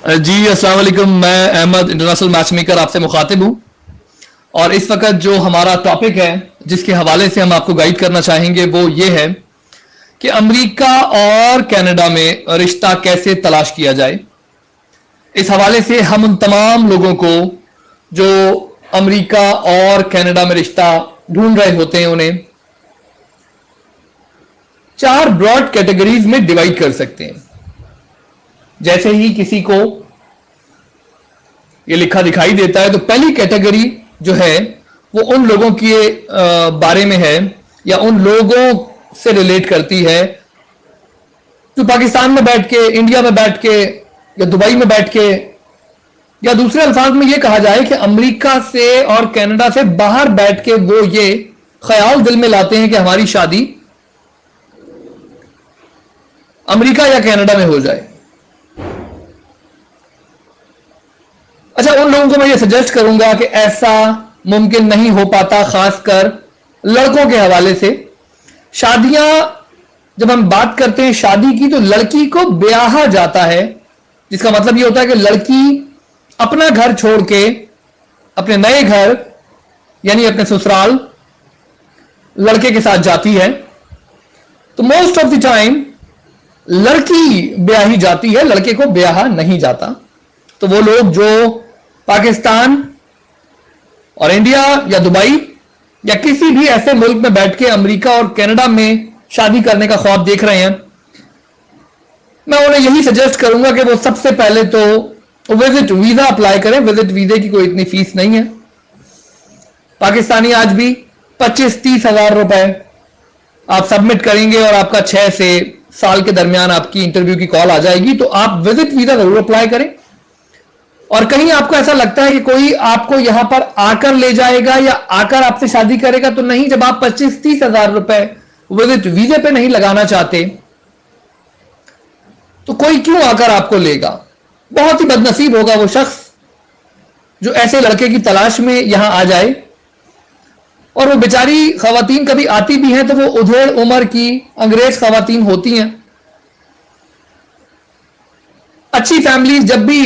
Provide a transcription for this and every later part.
जी अस्सलाम वालेकुम। मैं अहमद इंटरनेशनल मैच मेकर आपसे मुखातिब हूँ और इस वक्त जो हमारा टॉपिक है जिसके हवाले से हम आपको गाइड करना चाहेंगे वो ये है कि अमेरिका और कनाडा में रिश्ता कैसे तलाश किया जाए। इस हवाले से हम उन तमाम लोगों को जो अमेरिका और कनाडा में रिश्ता ढूंढ रहे होते हैं उन्हें 4 ब्रॉड कैटेगरीज में डिवाइड कर सकते हैं। जैसे ही किसी को ये लिखा दिखाई देता है तो पहली कैटेगरी जो है वो उन लोगों के बारे में है या उन लोगों से रिलेट करती है जो पाकिस्तान में बैठ के, इंडिया में बैठ के या दुबई में बैठ के, या दूसरे अल्फाज में ये कहा जाए कि अमेरिका से और कनाडा से बाहर बैठ के वो ये ख्याल दिल में लाते हैं कि हमारी शादी अमेरिका या कनाडा में हो जाए। अच्छा, उन लोगों को मैं ये सजेस्ट करूंगा कि ऐसा मुमकिन नहीं हो पाता, खासकर लड़कों के हवाले से। शादियां, जब हम बात करते हैं शादी की, तो लड़की को ब्याहा जाता है, जिसका मतलब ये होता है कि लड़की अपना घर छोड़ के अपने नए घर यानी अपने ससुराल लड़के के साथ जाती है। तो मोस्ट ऑफ द टाइम लड़की ब्याही जाती है, लड़के को ब्याहा नहीं जाता। तो वो लोग जो पाकिस्तान और इंडिया या दुबई या किसी भी ऐसे मुल्क में बैठ के अमेरिका और कनाडा में शादी करने का ख्वाब देख रहे हैं, मैं उन्हें यही सजेस्ट करूंगा कि वो सबसे पहले तो विजिट वीजा अप्लाई करें। विजिट वीजे की कोई इतनी फीस नहीं है। पाकिस्तानी आज भी 25-30 हजार रुपए आप सबमिट करेंगे और आपका 6 से साल के दरमियान आपकी इंटरव्यू की कॉल आ जाएगी। तो आप विजिट वीजा जरूर अप्लाई करें। और कहीं आपको ऐसा लगता है कि कोई आपको यहां पर आकर ले जाएगा या आकर आपसे शादी करेगा, तो नहीं। जब आप 25-30 हजार रुपए विजिट वीजे पे नहीं लगाना चाहते तो कोई क्यों आकर आपको लेगा। बहुत ही बदनसीब होगा वो शख्स जो ऐसे लड़के की तलाश में यहां आ जाए। और वो बेचारी खवातीन कभी आती भी हैं तो वो उधेड़ उम्र की अंग्रेज खवातीन होती हैं। अच्छी फैमिलीज जब भी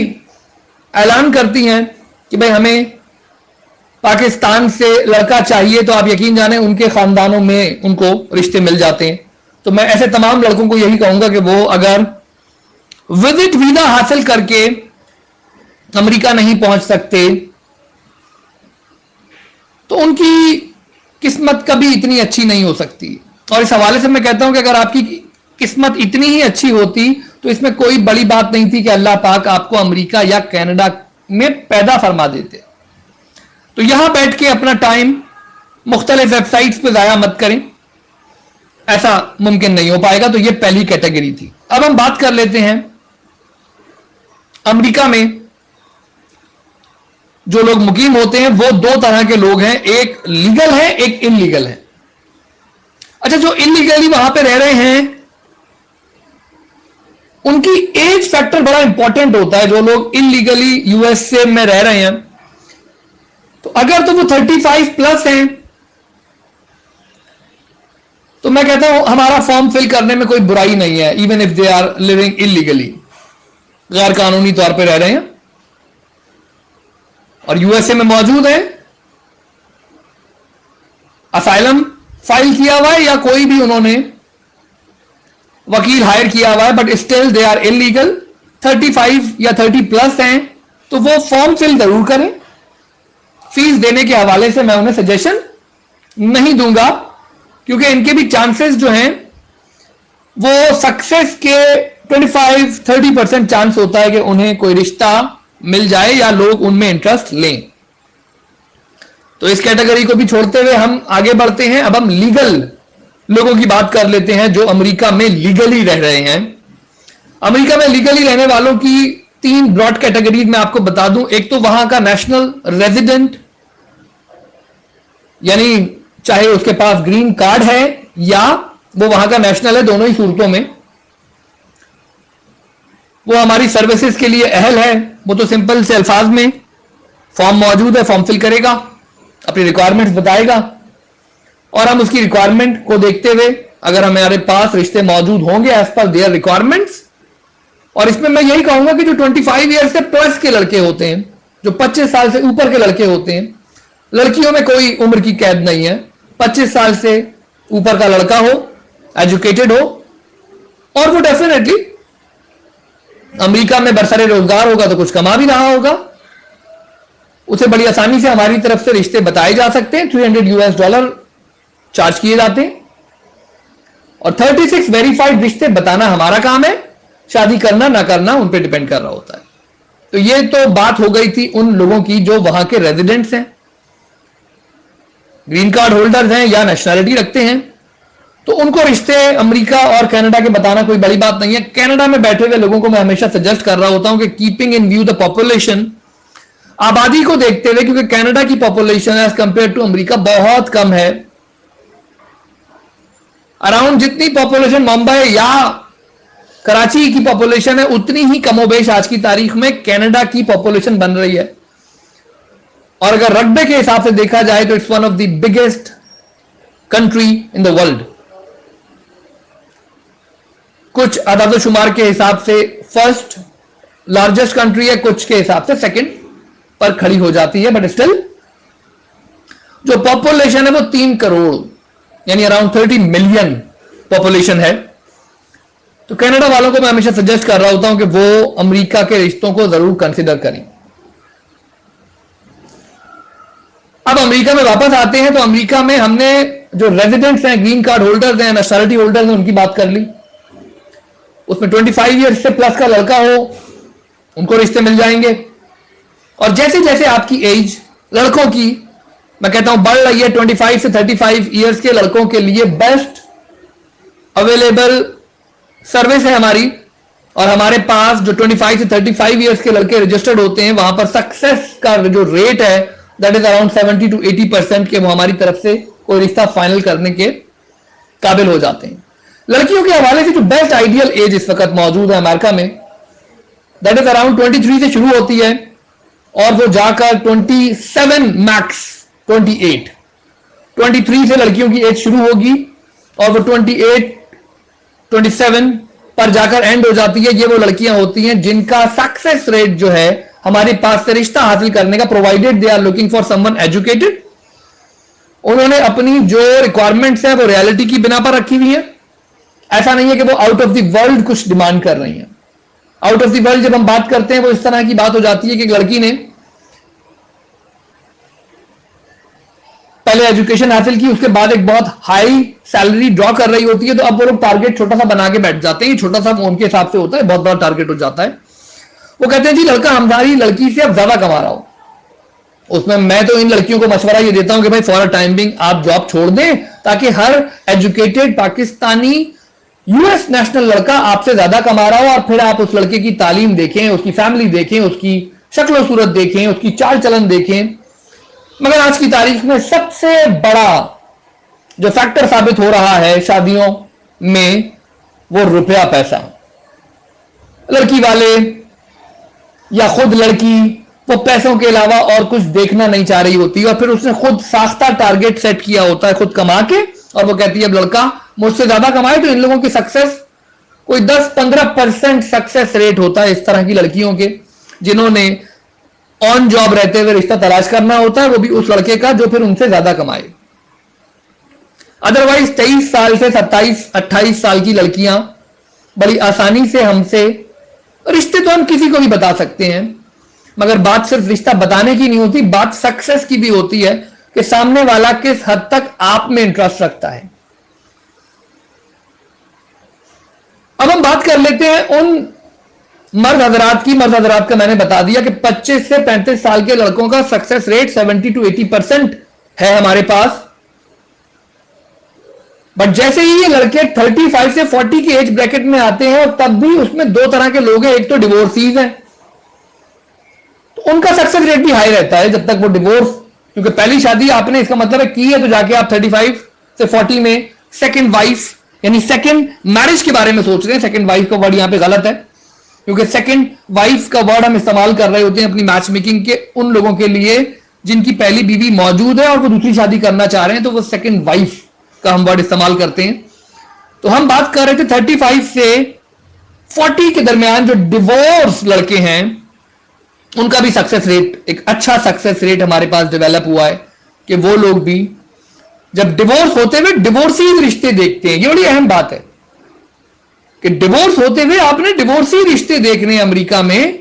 ऐलान करती हैं कि भाई हमें पाकिस्तान से लड़का चाहिए, तो आप यकीन जाने उनके खानदानों में उनको रिश्ते मिल जाते हैं। तो मैं ऐसे तमाम लड़कों को यही कहूंगा कि वो अगर विजिट वीजा हासिल करके अमेरिका नहीं पहुंच सकते तो उनकी किस्मत कभी इतनी अच्छी नहीं हो सकती। और इस हवाले से मैं कहता हूं कि अगर आपकी किस्मत इतनी ही अच्छी होती तो इसमें कोई बड़ी बात नहीं थी कि अल्लाह पाक आपको अमेरिका या कनाडा में पैदा फरमा देते। तो यहां बैठ के अपना टाइम मुख्तलिफ वेबसाइट्स पे जाया मत करें, ऐसा मुमकिन नहीं हो पाएगा। तो ये पहली कैटेगरी थी। अब हम बात कर लेते हैं अमेरिका में जो लोग मुकीम होते हैं। वो 2 तरह के लोग हैं, एक लीगल है, एक इनलीगल है। अच्छा, जो इनलीगली वहां पे रह रहे हैं उनकी एज फैक्टर बड़ा इंपॉर्टेंट होता है। जो लोग इनलीगली यूएसए में रह रहे हैं, तो अगर तो वो 35 प्लस हैं तो मैं कहता हूं हमारा फॉर्म फिल करने में कोई बुराई नहीं है, even if they are living illegally, गैर कानूनी तौर पे रह रहे हैं और यूएसए में मौजूद है, असाइलम फाइल किया हुआ है या कोई भी उन्होंने वकील हायर किया हुआ है, but still they are illegal, 35 या 30 प्लस हैं, तो वो फॉर्म फिल जरूर करें। फीस देने के हवाले से मैं उन्हें सजेशन नहीं दूंगा, क्योंकि इनके भी चांसेस जो हैं वो सक्सेस के 25-30% चांस होता है कि उन्हें कोई रिश्ता मिल जाए या लोग उनमें इंटरेस्ट लें। तो इस कैटेगरी को भी छोड़ते हुए हम आगे बढ़ते हैं। अब हम लीगल लोगों की बात कर लेते हैं जो अमेरिका में लीगली रह रहे हैं। अमेरिका में लीगली रहने वालों की 3 ब्रॉड कैटेगरीज मैं आपको बता दूं। एक तो वहां का नेशनल रेजिडेंट, यानी चाहे उसके पास ग्रीन कार्ड है या वो वहां का नेशनल है, दोनों ही सूरतों में वो हमारी सर्विसेज के लिए अहल है। वो तो सिंपल से अल्फाज में फॉर्म मौजूद है, फॉर्म फिल करेगा, अपनी रिक्वायरमेंट्स बताएगा और हम उसकी रिक्वायरमेंट को देखते हुए अगर हमारे पास रिश्ते मौजूद होंगे एज पर देयर रिक्वायरमेंट्स और इसमें मैं यही कहूंगा कि जो 25 ईयर से प्लस के लड़के होते हैं, जो 25 साल से ऊपर के लड़के होते हैं, लड़कियों में कोई उम्र की कैद नहीं है। 25 साल से ऊपर का लड़का हो, एजुकेटेड हो, और वो डेफिनेटली अमेरिका में बरसरे रोजगार होगा तो कुछ कमा भी रहा होगा, उसे बड़ी आसानी से हमारी तरफ से रिश्ते बताए जा सकते हैं। $300 चार्ज किए जाते हैं और 36 वेरीफाइड रिश्ते बताना हमारा काम है। शादी करना ना करना उन पे डिपेंड कर रहा होता है। तो ये तो बात हो गई थी उन लोगों की जो वहां के रेजिडेंट्स हैं, ग्रीन कार्ड होल्डर्स हैं या नेशनैलिटी रखते हैं, तो उनको रिश्ते अमेरिका और कनाडा के बताना कोई बड़ी बात नहीं है। कनाडा में बैठे हुए लोगों को मैं हमेशा सजेस्ट कर रहा होता हूं कि keeping in view the population, आबादी को देखते हुए, क्योंकि कनाडा की population as compare to America बहुत कम है। अराउंड जितनी पॉपुलेशन मुंबई या कराची की पॉपुलेशन है उतनी ही कमोबेश आज की तारीख में कनाडा की पॉपुलेशन बन रही है। और अगर रकबे के हिसाब से देखा जाए तो it's one of the biggest country in the world. कुछ आदादोशुमार के हिसाब से फर्स्ट लार्जेस्ट कंट्री है, कुछ के हिसाब से सेकंड पर खड़ी हो जाती है, बट स्टिल जो पॉपुलेशन है वो 3 करोड़ यानी अराउंड 30 मिलियन पॉपुलेशन है। तो कनाडा वालों को मैं हमेशा सजेस्ट कर रहा होता हूं कि वो अमेरिका के रिश्तों को जरूर कंसिडर करें। अब अमेरिका में वापस आते हैं तो अमेरिका में हमने जो रेजिडेंट्स हैं, ग्रीन कार्ड होल्डर्स हैं, नेशनैलिटी होल्डर्स हैं, उनकी बात कर ली। उसमें 25 ईयर्स से प्लस का लड़का हो उनको रिश्ते मिल जाएंगे। और जैसे जैसे आपकी एज लड़कों की मैं कहता हूं बढ़ रही है, 25 से 35 ईयर्स के लड़कों के लिए बेस्ट अवेलेबल सर्विस है हमारी। और हमारे पास जो 25 से 35 ईयर्स के लड़के रजिस्टर्ड होते हैं वहां पर सक्सेस का जो रेट है दैट इज अराउंड 70 to 80% के वो हमारी तरफ से कोई रिश्ता फाइनल करने के काबिल हो जाते हैं। लड़कियों के हवाले से जो बेस्ट आइडियल एज इस वक्त मौजूद है अमेरिका में दैट इज अराउंड 23 से शुरू होती है और वो जाकर 27 मैक्स 23 से लड़कियों की एज शुरू होगी और वो 27 पर जाकर एंड हो जाती है। ये वो लड़कियां होती हैं जिनका सक्सेस रेट जो है हमारे पास से रिश्ता हासिल करने का, provided they are looking for someone educated, उन्होंने अपनी जो रिक्वायरमेंट्स है वो रियलिटी की बिना पर रखी हुई है। ऐसा नहीं है कि वो आउट ऑफ द वर्ल्ड कुछ डिमांड कर रही हैं। आउट ऑफ द वर्ल्ड जब हम बात करते हैं वो इस तरह की बात हो जाती है कि एक लड़की ने पहले एजुकेशन हासिल की, उसके बाद एक बहुत हाई सैलरी ड्रॉ कर रही होती है, तो अब वो लोग टारगेट छोटा सा बना के बैठ जाते हैं। छोटा सा उनके हिसाब से होता है, बहुत बड़ा टारगेट हो जाता है। वो कहते हैं जी लड़का हमारी लड़की से अब ज्यादा कमा रहा हो। उसमें मैं तो इन लड़कियों को मशवरा ये देता हूं कि भाई फॉर अ टाइम बिंग आप जॉब छोड़ दें ताकि हर एजुकेटेड पाकिस्तानी यूएस नेशनल लड़का आपसे ज्यादा कमा रहा हो और फिर आप उस लड़के की तालीम देखें, उसकी फैमिली देखें, उसकी शक्ल सूरत देखें, उसकी चाल चलन देखें। मगर आज की तारीख में सबसे बड़ा जो फैक्टर साबित हो रहा है शादियों में वो रुपया पैसा। लड़की वाले या खुद लड़की वो पैसों के अलावा और कुछ देखना नहीं चाह रही होती और फिर उसने खुद साख्ता टारगेट सेट किया होता है खुद कमा के, और वो कहती है अब लड़का मुझसे ज्यादा कमाए। तो इन लोगों की सक्सेस कोई 10-15% सक्सेस रेट होता है इस तरह की लड़कियों के जिन्होंने ऑन जॉब रहते हुए रिश्ता तलाश करना होता है, वो भी उस लड़के का जो फिर उनसे ज्यादा कमाए। अदरवाइज 23 साल से 27-28 साल की लड़कियां बड़ी आसानी से हमसे रिश्ते तो हम किसी को भी बता सकते हैं, मगर बात सिर्फ रिश्ता बताने की नहीं होती, बात सक्सेस की भी होती है कि सामने वाला किस हद तक आप में इंटरेस्ट रखता है। अब हम बात कर लेते हैं उन मर्द हजरात की। मर्द हजरात का मैंने बता दिया कि 25 से 35 साल के लड़कों का सक्सेस रेट 70 to 80% है हमारे पास। बट जैसे ही ये लड़के 35 से 40 की एज ब्रैकेट में आते हैं और तब भी उसमें दो तरह के लोग हैं, एक तो डिवोर्सीज हैं, तो उनका सक्सेस रेट भी हाई रहता है जब तक वो डिवोर्स, क्योंकि पहली शादी आपने इसका मतलब है की है तो जाके आप 35 से 40 में सेकंड वाइफ यानी सेकंड मैरिज के बारे में सोच रहे हैं। सेकंड वाइफ का वर्ड यहां पे गलत है क्योंकि सेकंड वाइफ का वर्ड हम इस्तेमाल कर रहे होते हैं अपनी मैच मेकिंग के उन लोगों के लिए जिनकी पहली बीवी मौजूद है और वो दूसरी शादी करना चाह रहे हैं, तो वो सेकंड वाइफ का हम वर्ड इस्तेमाल करते हैं। तो हम बात कर रहे थे 35 से 40 के दरमियान जो डिवोर्स लड़के हैं उनका भी सक्सेस रेट, एक अच्छा सक्सेस रेट हमारे पास डेवलप हुआ है कि वो लोग भी जब डिवोर्स होते हुए डिवोर्सी रिश्ते देखते हैं। ये बड़ी अहम बात है कि डिवोर्स होते हुए आपने डिवोर्सी रिश्ते देखने अमेरिका में,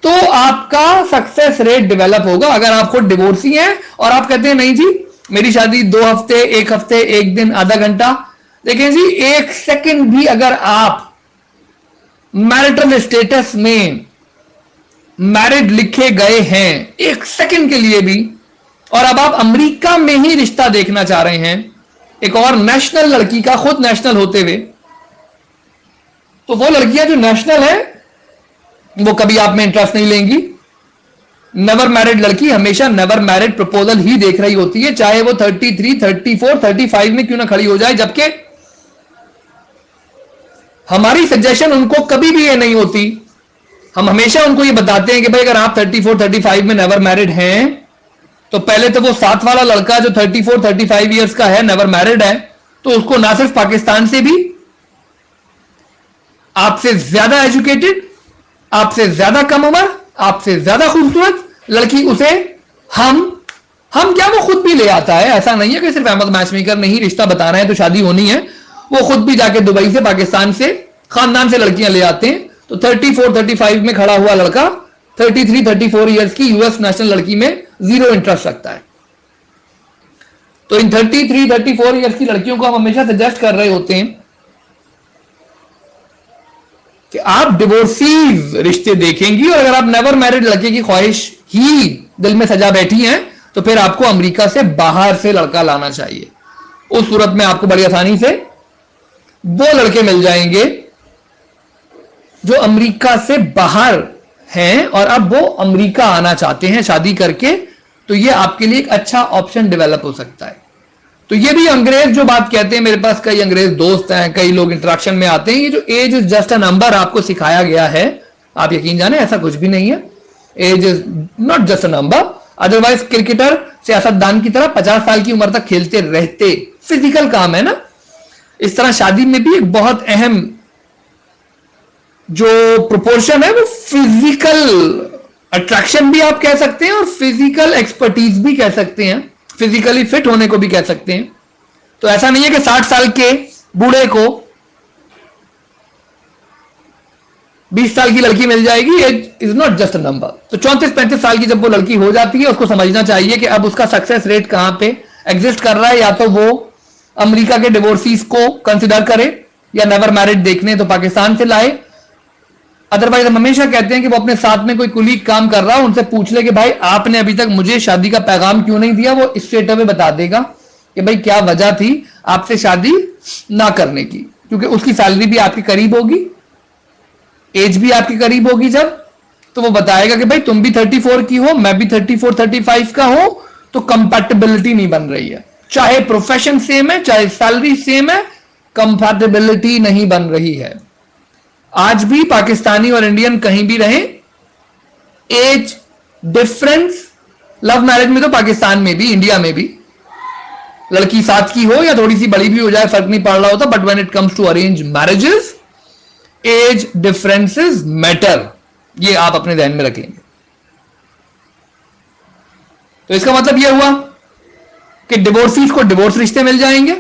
तो आपका सक्सेस रेट डेवलप होगा। अगर आप खुद डिवोर्सी हैं और आप कहते हैं नहीं जी मेरी शादी 2 हफ्ते, 1 हफ्ते, 1 दिन, आधा घंटा, देखें जी 1 सेकंड भी अगर आप मैरिटल स्टेटस में मैरिड लिखे गए हैं 1 सेकंड के लिए भी, और अब आप अमेरिका में ही रिश्ता देखना चाह रहे हैं एक और नेशनल लड़की का, खुद नेशनल होते हुए, तो वो लड़कियां जो नेशनल है वो कभी आप में इंटरेस्ट नहीं लेंगी। नेवर मैरिड लड़की हमेशा नेवर मैरिड प्रपोजल ही देख रही होती है, चाहे वो 33, 34, 35 में क्यों ना खड़ी हो जाए, जबकि हमारी सजेशन उनको कभी भी ये नहीं होती। हम हमेशा उनको ये बताते हैं कि भाई अगर आप 34, 35 में नेवर मैरिड हैं तो पहले तो वो साथ वाला लड़का जो 34, 35 ईयर्स का है, नेवर मैरिड है, तो उसको ना सिर्फ पाकिस्तान से भी आपसे ज्यादा एजुकेटेड, आपसे ज्यादा कम उम्र, आपसे ज्यादा खूबसूरत लड़की उसे हम क्या वो खुद भी ले आता है। ऐसा नहीं है कि सिर्फ अहमद मैचमेकर ने ही रिश्ता बताना है तो शादी होनी है, वो खुद भी जाके दुबई से, पाकिस्तान से, खानदान से लड़कियां ले आते हैं। तो 34, 35 में खड़ा हुआ लड़का 33, 34 ईयर्स की यूएस नेशनल लड़की में जीरो इंटरेस्ट रखता है। तो इन 33, 34 ईयर्स की लड़कियों को हम हमेशा सजेस्ट कर रहे होते हैं कि आप डिवोर्सीज रिश्ते देखेंगी, और अगर आप नेवर मैरिड लड़के की ख्वाहिश ही दिल में सजा बैठी हैं तो फिर आपको अमेरिका से बाहर से लड़का लाना चाहिए। उस सूरत में आपको बड़ी आसानी से वो लड़के मिल जाएंगे जो अमेरिका से बाहर हैं और अब वो अमेरिका आना चाहते हैं शादी करके, तो ये आपके लिए एक अच्छा ऑप्शन डेवलप हो सकता है। तो ये भी अंग्रेज जो बात कहते हैं, मेरे पास कई अंग्रेज दोस्त हैं, कई लोग इंटरेक्शन में आते हैं, ये जो age is just a number आपको सिखाया गया है, आप यकीन जाने ऐसा कुछ भी नहीं है। Age is not just a number, otherwise cricketer सियासतदान की तरह 50 साल की उम्र तक खेलते रहते, फिजिकल काम है ना। इस तरह शादी में भी एक बहुत अहम जो प्रोपोर्शन है वो फिजिकल अट्रैक्शन भी आप कह सकते हैं और फिजिकल एक्सपर्टीज भी कह सकते हैं, फिजिकली फिट होने को भी कह सकते हैं। तो ऐसा नहीं है कि 60 साल के बूढ़े को 20 साल की लड़की मिल जाएगी, age is not just a number. तो 34-35 साल की जब वो लड़की हो जाती है, उसको समझना चाहिए कि अब उसका सक्सेस रेट कहां पे एग्जिस्ट कर रहा है। या तो वो अमेरिका के डिवोर्सीज को कंसिडर करे, या नेवर मैरिड देखने तो पाकिस्तान से लाए। अदरवाइज हम हमेशा कहते हैं कि वो अपने साथ में कोई कुलीग काम कर रहा हो, उनसे पूछ ले कि भाई आपने अभी तक मुझे शादी का पैगाम क्यों नहीं दिया। वो स्ट्रेट अवे बता देगा कि भाई क्या वजह थी आपसे शादी ना करने की, क्योंकि उसकी सैलरी भी आपके करीब होगी, एज भी आपके करीब होगी जब, तो वो बताएगा कि भाई तुम भी 34 की हो, मैं भी 34, 35 का हूं, तो कंपैटिबिलिटी नहीं बन रही है। चाहे प्रोफेशन सेम है, चाहे सैलरी सेम है, कंपैटिबिलिटी नहीं बन रही है। आज भी पाकिस्तानी और इंडियन कहीं भी रहे, एज डिफरेंस लव मैरिज में तो पाकिस्तान में भी इंडिया में भी लड़की 7 की हो या थोड़ी सी बड़ी भी हो जाए फर्क नहीं पड़ रहा होता, but when it comes to arrange marriages age differences matter, ये आप अपने ध्यान में रखेंगे। तो इसका मतलब यह हुआ कि डिवोर्सीज को डिवोर्स रिश्ते मिल जाएंगे,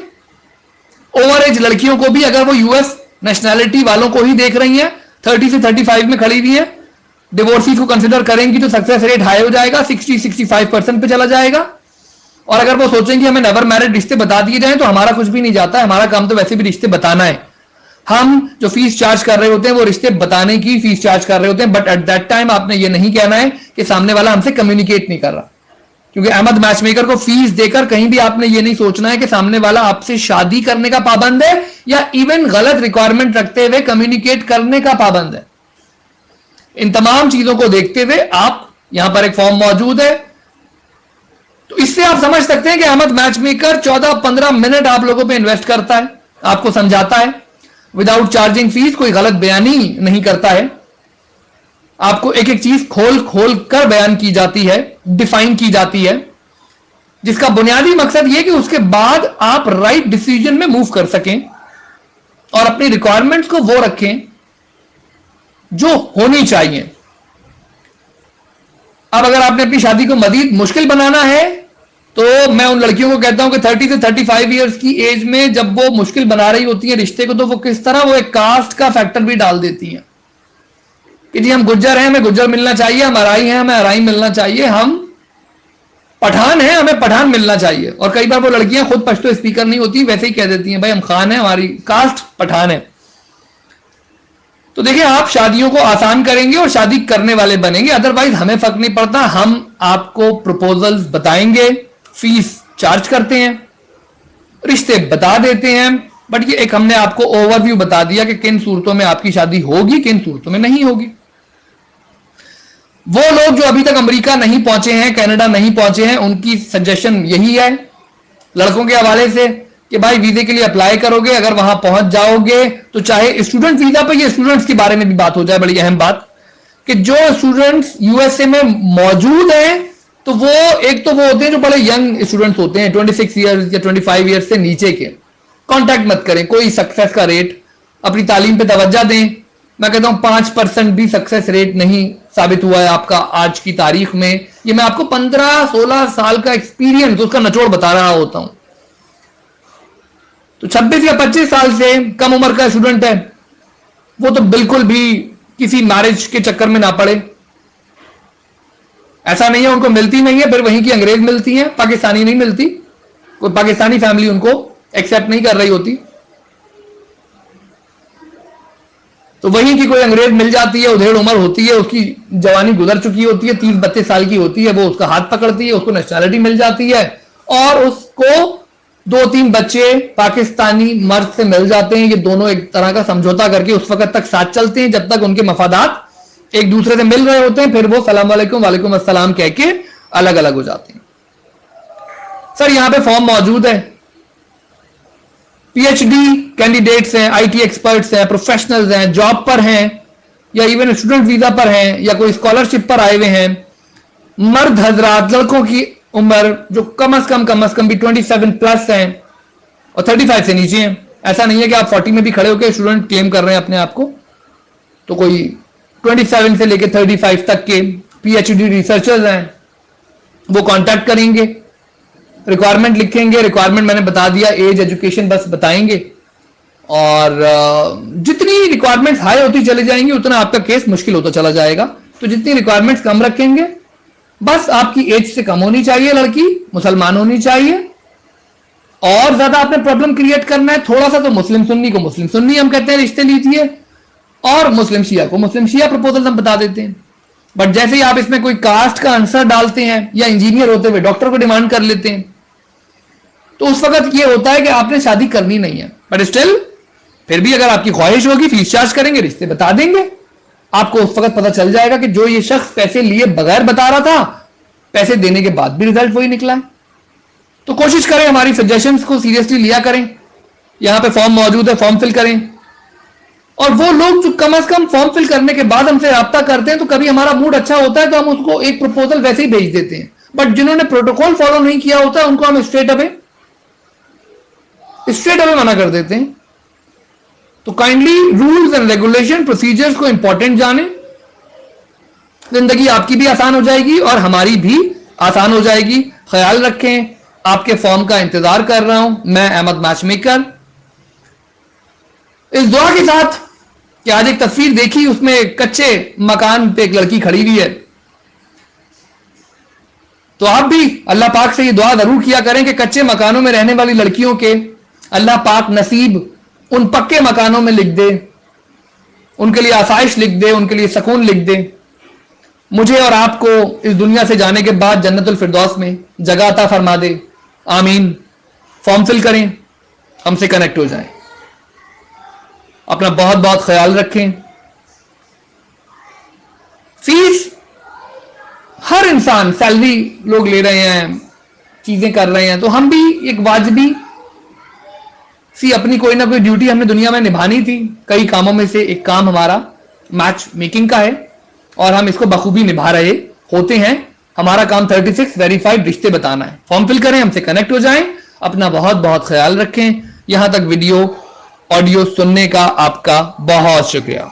ओवर एज लड़कियों को भी अगर वो यूएस नेशनैलिटी वालों को ही देख रही हैं, 30 से 35 में खड़ी हुई है, डिवोर्सीज को कंसिडर करेंगी तो सक्सेस रेट हाई हो जाएगा, 60-65% पे चला जाएगा। और अगर वो सोचेंगे हमें नेवर मैरिड रिश्ते बता दिए जाएं तो हमारा कुछ भी नहीं जाता है, हमारा काम तो वैसे भी रिश्ते बताना है। हम जो फीस चार्ज कर रहे होते हैं वो रिश्ते बताने की फीस चार्ज कर रहे होते हैं, बट एट दैट टाइम आपने ये नहीं कहना है कि सामने वाला हमसे कम्युनिकेट नहीं कर रहा, क्योंकि अहमद मैचमेकर को फीस देकर कहीं भी आपने ये नहीं सोचना है कि सामने वाला आपसे शादी करने का पाबंद है या इवन गलत रिक्वायरमेंट रखते हुए कम्युनिकेट करने का पाबंद है। इन तमाम चीजों को देखते हुए आप यहां पर एक फॉर्म मौजूद है, तो इससे आप समझ सकते हैं कि अहमद मैचमेकर 14-15 मिनट आप लोगों पे इन्वेस्ट करता है, आपको समझाता है विदाउट चार्जिंग फीस, कोई गलत बयानी नहीं करता है, आपको एक एक चीज खोल खोल कर बयान की जाती है, डिफाइन की जाती है, जिसका बुनियादी मकसद यह कि उसके बाद आप राइट डिसीजन में मूव कर सकें और अपनी रिक्वायरमेंट्स को वो रखें जो होनी चाहिए। अब अगर आपने अपनी शादी को मजीद मुश्किल बनाना है तो मैं उन लड़कियों को कहता हूं कि 30 से 35 इयर्स की एज में जब वो मुश्किल बना रही होती है रिश्ते को, तो वो किस तरह वो एक कास्ट का फैक्टर भी डाल देती हैं कि जी हम गुज्जर हैं, हमें गुज्जर मिलना चाहिए, हम अराई हैं, हमें अराई मिलना चाहिए, हम पठान हैं, हमें पठान मिलना चाहिए। और कई बार वो लड़कियां खुद पश्तो स्पीकर नहीं होती, वैसे ही कह देती हैं भाई हम खान हैं, हमारी कास्ट पठान है। तो देखिए, आप शादियों को आसान करेंगे और शादी करने वाले बनेंगे, अदरवाइज हमें फर्क नहीं पड़ता। हम आपको प्रपोजल्स बताएंगे, फीस चार्ज करते हैं, रिश्ते बता देते हैं, बट ये एक हमने आपको ओवरव्यू बता दिया कि किन सूरतों में आपकी शादी होगी, किन सूरतों में नहीं होगी। वो लोग जो अभी तक अमेरिका नहीं पहुंचे हैं, कनाडा नहीं पहुंचे हैं, उनकी सजेशन यही है लड़कों के हवाले से कि भाई वीजे के लिए अप्लाई करोगे, अगर वहां पहुंच जाओगे तो चाहे स्टूडेंट वीजा पर, ये स्टूडेंट्स के बारे में भी बात हो जाए, बड़ी अहम बात कि जो स्टूडेंट्स यूएसए में मौजूद हैं, तो वो एक तो वो होते हैं जो बड़े यंग स्टूडेंट्स होते हैं, 26 ईयर्स या 25 ईयर्स से नीचे के। कांटेक्ट मत करें, कोई सक्सेस का रेट, अपनी तालीम पे तवज्जो दें। मैं कहता हूं 5% भी सक्सेस रेट नहीं साबित हुआ है आपका आज की तारीख में। ये मैं आपको 15-16 साल का एक्सपीरियंस, उसका निचोड़ बता रहा होता हूं। तो 26 या 25 साल से कम उम्र का स्टूडेंट है, वो तो बिल्कुल भी किसी मैरिज के चक्कर में ना पड़े। ऐसा नहीं है उनको मिलती नहीं है, फिर वहीं की अंग्रेज मिलती है, पाकिस्तानी नहीं मिलती, कोई पाकिस्तानी फैमिली उनको एक्सेप्ट नहीं कर रही होती, तो वहीं की कोई अंग्रेज मिल जाती है, उधेड़ उम्र होती है, उसकी जवानी गुजर चुकी होती है, 30-32 साल की होती है, वो उसका हाथ पकड़ती है, उसको नेशनैलिटी मिल जाती है और उसको 2-3 बच्चे पाकिस्तानी मर्द से मिल जाते हैं। ये दोनों एक तरह का समझौता करके उस वक्त तक साथ चलते हैं जब तक उनके मफादात एक दूसरे से मिल रहे होते हैं, फिर वो सलाम वालेकुम वालेकुम अस्सलाम कह के अलग अलग हो जाते हैं। सर यहां पे फॉर्म मौजूद है, पीएचडी कैंडिडेट्स हैं, आईटी एक्सपर्ट्स हैं, प्रोफेशनल्स हैं, जॉब पर हैं या इवन स्टूडेंट वीजा पर हैं या कोई स्कॉलरशिप पर आए हुए हैं, मर्द हजरात, लड़कों की उम्र जो कम से कम भी 27 प्लस हैं और 35 से नीचे हैं। ऐसा नहीं है कि आप 40 में भी खड़े होकर स्टूडेंट क्लेम कर रहे हैं अपने आप को, तो कोई 27 से लेकर 35 तक के पीएचडी रिसर्चर्स हैं, वो कांटेक्ट करेंगे, रिक्वायरमेंट लिखेंगे, रिक्वायरमेंट मैंने बता दिया, एज एजुकेशन बस बताएंगे, और जितनी रिक्वायरमेंट्स हाई होती चली जाएंगी उतना आपका केस मुश्किल होता चला जाएगा। तो जितनी रिक्वायरमेंट्स कम रखेंगे, बस आपकी एज से कम होनी चाहिए, लड़की मुसलमान होनी चाहिए, और ज्यादा आपने प्रॉब्लम क्रिएट करना है थोड़ा सा तो मुस्लिम सुन्नी को मुस्लिम सुन्नी हम कहते हैं रिश्ते लीजिए, और मुस्लिम शिया को मुस्लिम शिया प्रपोजल हम बता देते हैं। बट जैसे ही आप इसमें कोई कास्ट का आंसर डालते हैं या इंजीनियर होते हुए डॉक्टर को डिमांड कर लेते हैं, तो उस वक्त ये होता है कि आपने शादी करनी नहीं है, बट स्टिल फिर भी अगर आपकी ख्वाहिश होगी फीस चार्ज करेंगे, रिश्ते बता देंगे। आपको उस वक्त पता चल जाएगा कि जो ये शख्स पैसे लिए बगैर बता रहा था, पैसे देने के बाद भी रिजल्ट वही निकला है। तो कोशिश करें, हमारी सजेशंस को सीरियसली लिया करें। यहां पे फॉर्म मौजूद है, फॉर्म फिल करें। और वो लोग जो कम से कम फॉर्म फिल करने के बाद हमसे राब्ता करते हैं, तो कभी हमारा मूड अच्छा होता है तो हम उसको एक प्रपोजल वैसे ही भेज देते हैं, बट जिन्होंने प्रोटोकॉल फॉलो नहीं किया होता है उनको हम स्ट्रेट अवे मना कर देते हैं। तो kindly rules and regulation procedures को इंपॉर्टेंट जाने, जिंदगी आपकी भी आसान हो जाएगी और हमारी भी आसान हो जाएगी। ख्याल रखें, आपके फॉर्म का इंतजार कर रहा हूं मैं, अहमद मैचमेकर। इस दुआ के साथ कि आज एक तस्वीर देखी, उसमें कच्चे मकान पे एक लड़की खड़ी हुई है, तो आप भी अल्लाह पाक से ये दुआ जरूर किया करें कि कच्चे मकानों में रहने वाली लड़कियों के अल्लाह पाक नसीब उन पक्के मकानों में लिख दे, उनके लिए आसाइश लिख दे, उनके लिए सुकून लिख दे। मुझे और आपको इस दुनिया से जाने के बाद जन्नतुल फिरदौस में जगह अता फरमा दे, आमीन। फॉर्म फिल करें, हमसे कनेक्ट हो जाएं। अपना बहुत बहुत ख्याल रखें। फीस हर इंसान, सैलरी लोग ले रहे हैं, चीजें कर रहे हैं, तो हम भी एक वाजिबी सी अपनी कोई ना कोई ड्यूटी हमने दुनिया में निभानी थी। कई कामों में से एक काम हमारा मैच मेकिंग का है और हम इसको बखूबी निभा रहे होते हैं। हमारा काम 36 वेरीफाइड रिश्ते बताना है। फॉर्म फिल करें, हमसे कनेक्ट हो जाएं। अपना बहुत बहुत ख्याल रखें। यहां तक वीडियो ऑडियो सुनने का आपका बहुत शुक्रिया।